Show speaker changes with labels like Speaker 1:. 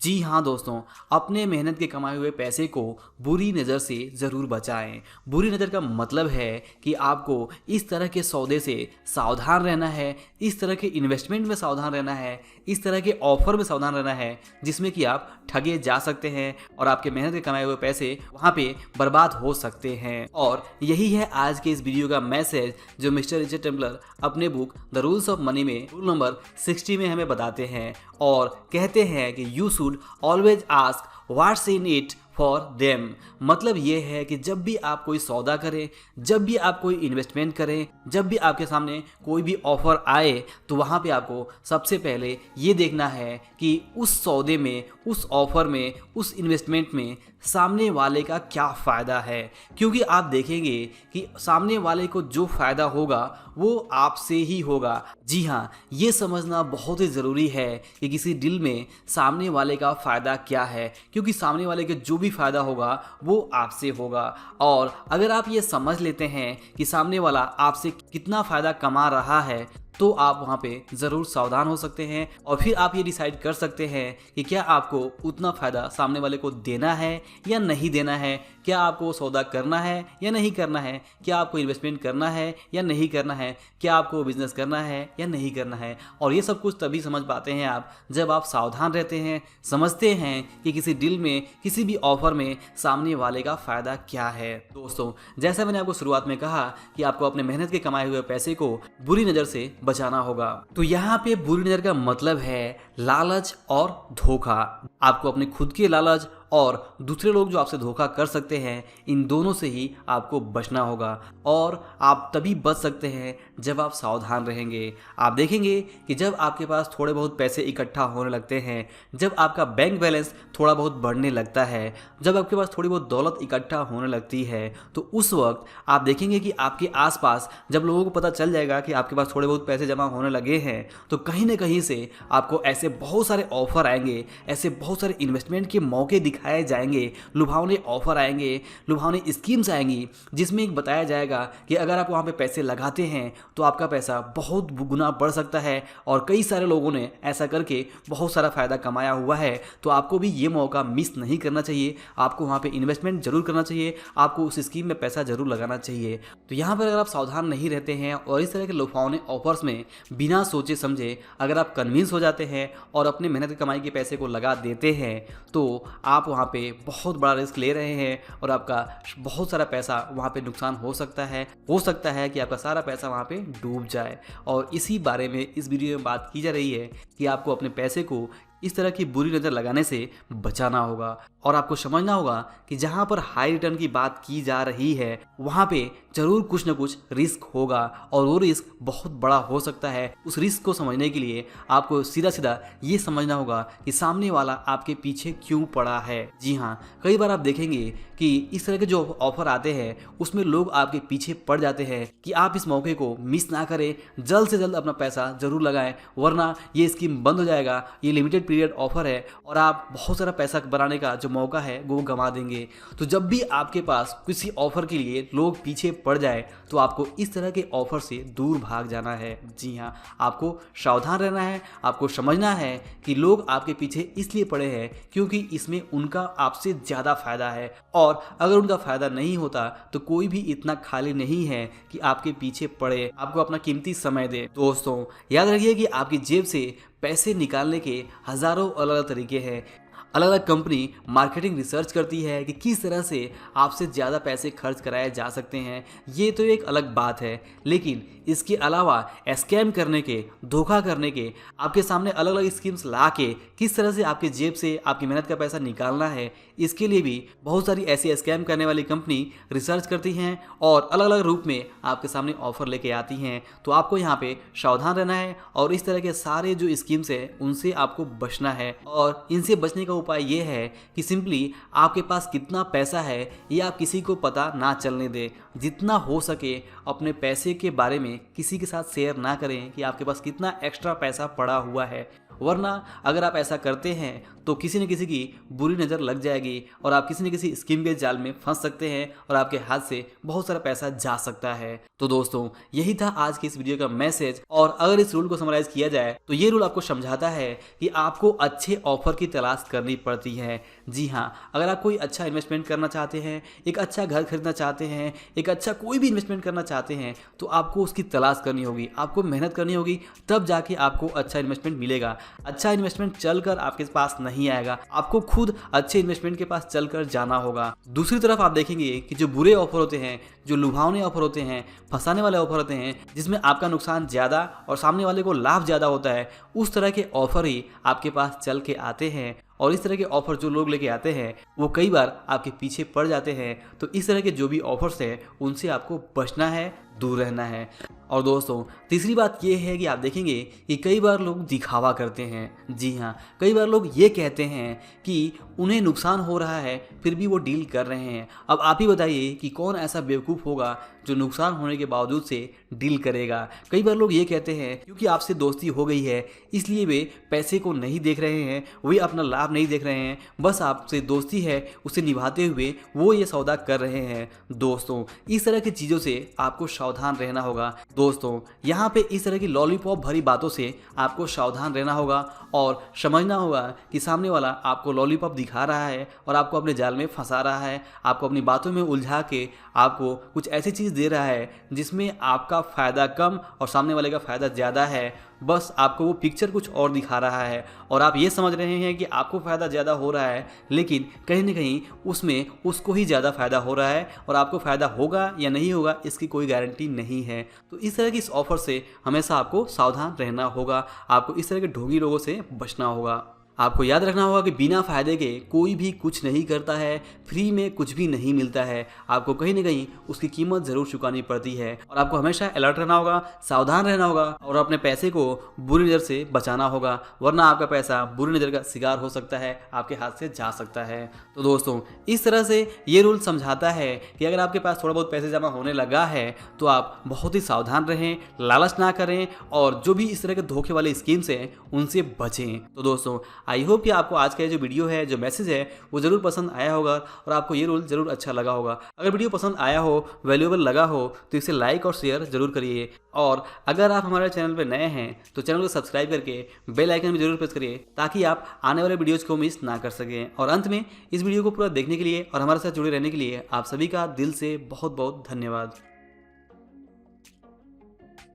Speaker 1: जी हाँ दोस्तों, अपने मेहनत के कमाए हुए पैसे को बुरी नज़र से ज़रूर बचाएं। बुरी नज़र का मतलब है कि आपको इस तरह के सौदे से सावधान रहना है, इस तरह के इन्वेस्टमेंट में सावधान रहना है, इस तरह के ऑफर में सावधान रहना है जिसमें कि आप ठगे जा सकते हैं और आपके मेहनत के कमाए हुए पैसे वहाँ पे बर्बाद हो सकते हैं। और यही है आज के इस वीडियो का मैसेज जो मिस्टर रिचर्ड टेम्पलर अपने book the rules of money में रूल नंबर 60 में हमें बताते हैं और कहते हैं कि you should always ask what's in it for them. मतलब ये है कि जब भी आप कोई सौदा करें, जब भी आप कोई इन्वेस्टमेंट करें, जब भी आपके सामने कोई भी ऑफर आए तो वहाँ पे आपको सबसे पहले ये देखना है कि उस सौदे में, उस ऑफर में, उस इन्वेस्टमेंट में सामने वाले का क्या फ़ायदा है। क्योंकि आप देखेंगे कि सामने वाले को जो फ़ायदा होगा वो आपसे ही होगा। जी हाँ, ये समझना बहुत ही ज़रूरी है कि किसी डील में सामने वाले का फ़ायदा क्या है, क्योंकि सामने वाले का जो भी फ़ायदा होगा वो आपसे होगा। और अगर आप ये समझ लेते हैं कि सामने वाला आपसे कितना फ़ायदा कमा रहा है तो आप वहाँ पे ज़रूर सावधान हो सकते हैं और फिर आप ये डिसाइड कर सकते हैं कि क्या आपको उतना फ़ायदा सामने वाले को देना है या नहीं देना है, क्या आपको सौदा करना है या नहीं करना है, क्या आपको इन्वेस्टमेंट करना है या नहीं करना है, क्या आपको बिजनेस करना है या नहीं करना है। और ये सब कुछ तभी समझ पाते हैं आप जब आप सावधान रहते हैं, समझते हैं कि किसी डील में, किसी भी ऑफर में सामने वाले का फ़ायदा क्या है। दोस्तों, जैसा मैंने आपको शुरुआत में कहा कि आपको अपने मेहनत के कमाए हुए पैसे को बुरी नज़र से बचाना होगा। तो यहाँ पे बुरी नज़र का मतलब है लालच और धोखा। आपको अपने खुद के लालच और दूसरे लोग जो आपसे धोखा कर सकते हैं, इन दोनों से ही आपको बचना होगा। और आप तभी बच सकते हैं जब आप सावधान रहेंगे। आप देखेंगे कि जब आपके पास थोड़े बहुत पैसे इकट्ठा होने लगते हैं, जब आपका बैंक बैलेंस थोड़ा बहुत बढ़ने लगता है, जब आपके पास थोड़ी बहुत दौलत इकट्ठा होने लगती है, तो उस वक्त आप देखेंगे कि आपके आसपास जब लोगों को पता चल जाएगा कि आपके पास थोड़े बहुत पैसे जमा होने लगे हैं, तो कहीं ना कहीं से आपको ऐसे बहुत सारे ऑफर आएंगे, ऐसे बहुत सारे इन्वेस्टमेंट के मौके दिखाए जाएंगे, लुभावने ऑफर आएंगे, लुभावने स्कीम्स आएंगी जिसमें एक बताया जाएगा कि अगर आप वहाँ पे पैसे लगाते हैं तो आपका पैसा बहुत गुना बढ़ सकता है। और कई सारे लोगों ने ऐसा करके बहुत सारा फ़ायदा कमाया हुआ है। तो आपको भी ये मौका मिस नहीं करना चाहिए, आपको वहाँ पे इन्वेस्टमेंट जरूर करना चाहिए, आपको उस स्कीम में पैसा जरूर लगाना चाहिए। तो यहाँ पर अगर आप सावधान नहीं रहते हैं और इस तरह के लुभावने ऑफर्स में बिना सोचे समझे अगर आप कन्विंस हो जाते हैं और अपने मेहनत की कमाई के पैसे को लगा देते हैं तो आप वहाँ पे बहुत बड़ा रिस्क ले रहे हैं और आपका बहुत सारा पैसा वहाँ पे नुकसान हो सकता है कि आपका सारा पैसा वहाँ पे डूब जाए। और इसी बारे में इस वीडियो में बात की जा रही है कि आपको अपने पैसे को इस तरह की बुरी नज़र लगाने से बचाना होगा। और आपको समझना होगा कि जहाँ पर हाई रिटर्न की बात की जा रही है वहाँ पे जरूर कुछ ना कुछ रिस्क होगा और वो रिस्क बहुत बड़ा हो सकता है। उस रिस्क को समझने के लिए आपको सीधा सीधा ये समझना होगा कि सामने वाला आपके पीछे क्यों पड़ा है। जी हाँ, कई बार आप देखेंगे कि इस तरह के जो ऑफर आते हैं उसमें लोग आपके पीछे पड़ जाते हैं कि आप इस मौके को मिस ना करें, जल्द से जल्द अपना पैसा जरूर लगाएं वरना ये स्कीम बंद हो जाएगा, ये लिमिटेड पीरियड ऑफर है और आप बहुत सारा पैसा बनाने का जो मौका है वो गंवा देंगे। तो जब भी आपके पास किसी ऑफर के लिए लोग पीछे पड़ जाए तो आपको इस तरह के ऑफर से दूर भाग जाना है। जी हाँ, आपको सावधान रहना है, आपको समझना है कि लोग आपके पीछे इसलिए पड़े हैं क्योंकि इसमें उनका आपसे ज़्यादा फायदा है और अगर उनका फायदा नहीं होता तो कोई भी इतना खाली नहीं है कि आपके पीछे पड़े, आपको अपना कीमती समय दे। दोस्तों, याद रखिए कि आपकी जेब से पैसे निकालने के हज़ारों अलग अलग तरीके हैं। अलग अलग कंपनी मार्केटिंग रिसर्च करती है कि किस तरह से आपसे ज़्यादा पैसे खर्च कराए जा सकते हैं, ये तो एक अलग बात है। लेकिन इसके अलावा स्कैम करने के, धोखा करने के, आपके सामने अलग अलग स्कीम्स ला के किस तरह से आपके जेब से आपकी मेहनत का पैसा निकालना है, इसके लिए भी बहुत सारी ऐसी स्कैम करने वाली कंपनी रिसर्च करती हैं और अलग अलग रूप में आपके सामने ऑफर लेके आती हैं। तो आपको यहाँ पे सावधान रहना है और इस तरह के सारे जो स्कीम्स हैं उनसे आपको बचना है। और इनसे बचने का उपाय ये है कि सिंपली आपके पास कितना पैसा है ये आप किसी को पता ना चलने दें। जितना हो सके अपने पैसे के बारे में किसी के साथ शेयर ना करें कि आपके पास कितना एक्स्ट्रा पैसा पड़ा हुआ है, वरना अगर आप ऐसा करते हैं तो किसी न किसी की बुरी नज़र लग जाएगी और आप किसी न किसी स्कीम के जाल में फंस सकते हैं और आपके हाथ से बहुत सारा पैसा जा सकता है। तो दोस्तों यही था आज की इस वीडियो का मैसेज। और अगर इस रूल को समराइज किया जाए तो ये रूल आपको समझाता है कि आपको अच्छे ऑफर की तलाश करनी पड़ती है। जी हाँ, अगर आप कोई अच्छा इन्वेस्टमेंट करना चाहते हैं, एक अच्छा घर खरीदना चाहते हैं, एक अच्छा कोई भी इन्वेस्टमेंट करना चाहते हैं, तो आपको उसकी तलाश करनी होगी, आपको मेहनत करनी होगी, तब जाके आपको अच्छा इन्वेस्टमेंट मिलेगा। अच्छा इन्वेस्टमेंट चलकर आपके पास नहीं आएगा, आपको खुद अच्छे इन्वेस्टमेंट के पास चलकर जाना होगा। दूसरी तरफ आप देखेंगे कि जो बुरे ऑफर होते हैं, जो लुभावने ऑफर होते हैं, फंसाने वाले ऑफर होते हैं, जिसमें आपका नुकसान ज़्यादा और सामने वाले को लाभ ज़्यादा होता है, उस तरह के ऑफर ही आपके पास चल के आते हैं। और इस तरह के ऑफर जो लोग लेके आते हैं वो कई बार आपके पीछे पड़ जाते हैं। तो इस तरह के जो भी ऑफर्स हैं उनसे आपको बचना है, दूर रहना है। और दोस्तों तीसरी बात ये है कि आप देखेंगे कि कई बार लोग दिखावा करते हैं। जी हाँ, कई बार लोग ये कहते हैं कि उन्हें नुकसान हो रहा है फिर भी वो डील कर रहे हैं। अब आप ही बताइए कि कौन ऐसा बेवकूफ़ होगा जो नुकसान होने के बावजूद से डील करेगा। कई बार लोग ये कहते हैं क्योंकि आपसे दोस्ती हो गई है इसलिए वे पैसे को नहीं देख रहे हैं, वे अपना लाभ नहीं देख रहे हैं, बस आपसे दोस्ती है उसे निभाते हुए वो ये सौदा कर रहे हैं। दोस्तों इस तरह की चीज़ों से आपको सावधान रहना होगा। दोस्तों यहाँ पे इस तरह की लॉलीपॉप भरी बातों से आपको सावधान रहना होगा और समझना होगा कि सामने वाला आपको लॉलीपॉप दिखा रहा है और आपको अपने जाल में फंसा रहा है, आपको अपनी बातों में उलझा के आपको कुछ ऐसी चीज़ दे रहा है जिसमें आपका फ़ायदा कम और सामने वाले का फ़ायदा ज़्यादा है। बस आपको वो पिक्चर कुछ और दिखा रहा है और आप ये समझ रहे हैं कि आपको फ़ायदा ज़्यादा हो रहा है, लेकिन कहीं ना कहीं उसमें उसको ही ज़्यादा फ़ायदा हो रहा है और आपको फ़ायदा होगा या नहीं होगा इसकी कोई गारंटी नहीं है। तो इस तरह की इस ऑफ़र से हमेशा आपको सावधान रहना होगा, आपको इस तरह के ढोंगी लोगों से बचना होगा। आपको याद रखना होगा कि बिना फ़ायदे के कोई भी कुछ नहीं करता है, फ्री में कुछ भी नहीं मिलता है, आपको कहीं ना कहीं उसकी कीमत ज़रूर चुकानी पड़ती है। और आपको हमेशा अलर्ट रहना होगा, सावधान रहना होगा और अपने पैसे को बुरी नज़र से बचाना होगा, वरना आपका पैसा बुरी नज़र का शिकार हो सकता है, आपके हाथ से जा सकता है। तो दोस्तों इस तरह से ये रूल समझाता है कि अगर आपके पास थोड़ा बहुत पैसे जमा होने लगा है तो आप बहुत ही सावधान रहें, लालच ना करें और जो भी इस तरह के धोखे वाले स्कीम्स हैं उनसे बचें। तो दोस्तों आई होप कि आपको आज का जो वीडियो है, जो मैसेज है, वो ज़रूर पसंद आया होगा और आपको ये रूल ज़रूर अच्छा लगा होगा। अगर वीडियो पसंद आया हो, वैल्यूएबल लगा हो तो इसे लाइक और शेयर ज़रूर करिए। और अगर आप हमारे चैनल पर नए हैं तो चैनल को सब्सक्राइब करके बेल आइकन भी जरूर प्रेस करिए ताकि आप आने वाले वीडियोज़ को मिस ना कर सकें। और अंत में इस वीडियो को पूरा देखने के लिए और हमारे साथ जुड़े रहने के लिए आप सभी का दिल से बहुत बहुत धन्यवाद।